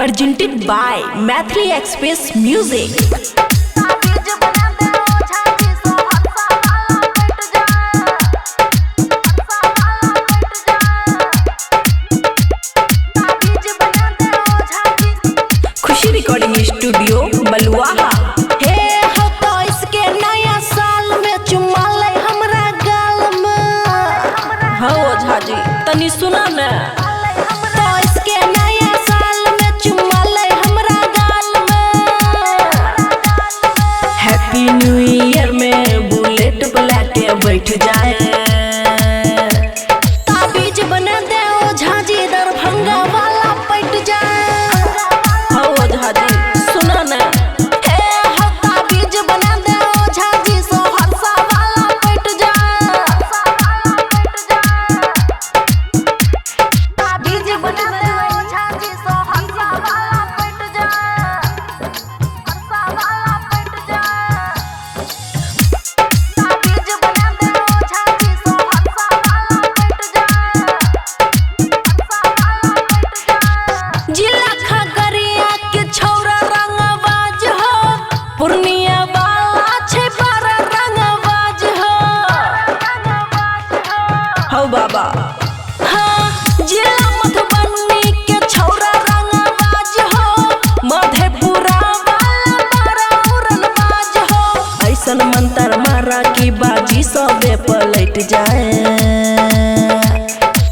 presented by Mathli Express Music. खुशी recording studio Baluaha. हे हो तो इसके नया साल में चुमा ले हमरा गाल में। हो झाजी तनी सुना ना। तो इसके नया साल में चुमा ले हमरा गाल में। हैप्पी न्यू ईयर में बुलेट बुला के बैठ जाए। ताबीज बना दे ओ झाजी दरभंगा वाला पट जाए। सुना ना हे हो ताबीज बना दे ओ झाजी सहरसा वाला पट जाए। ताबीज बना दे ओ झाजी सहरसा वाला पट जाए। सहरसा वाला पट जाए। ताबीज बना दे ओ झाजी सहरसा वाला पट जाए। जिला खगड़िया के छौरा रंगबाज हो। पूर्णिया वाला छे पर रंगबाज हो बाबा। हाँ जिला मधुबनी के छौरा रंगबाज हो। मधेपुरा वाला बड़ा उड़नबाज हो। ऐसन मंत्र मारा की बाजी सबे पलट जाए।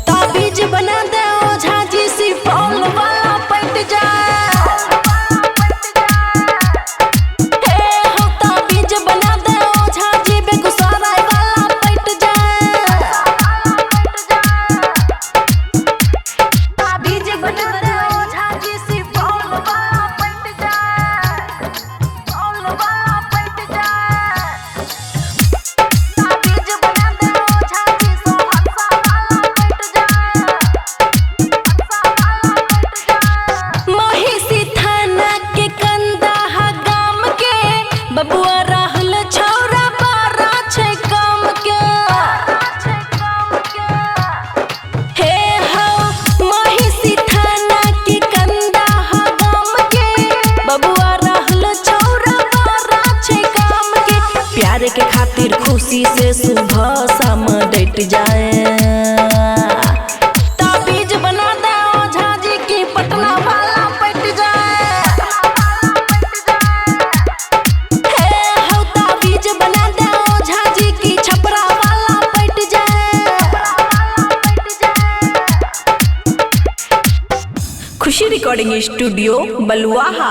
ताबीज बना दे ओ झाजी सिपौल वाला पट जाए। हे हो ताबीज बना दे ओ झाजी बेगूसराय वाला पट जाए। ताबीज बना दे ओ झाजी सिपौल वाला पट जाए। सिपौल वाला पट जाए। ताबीज बना दे ओ झाजी सहरसा वाला पट जाए। महिषी थाना के कंदाहा गाम के बबुआ राहुल छौरा बारा छे काम के। हे हो महिषी थाना के कंदाहा गाम के बबुआ राहुल छौरा बारा छे काम के। प्यार के खातिर खुशी से सुबह शाम डट जाए। ताबीज बना दे ओ झाजी की पटना वाला पट जाए। हे हो ताबीज बना दे ओ झाजी की छपरा वाला पट जाए। खुशी रिकॉर्डिंग स्टूडियो बलुआहा।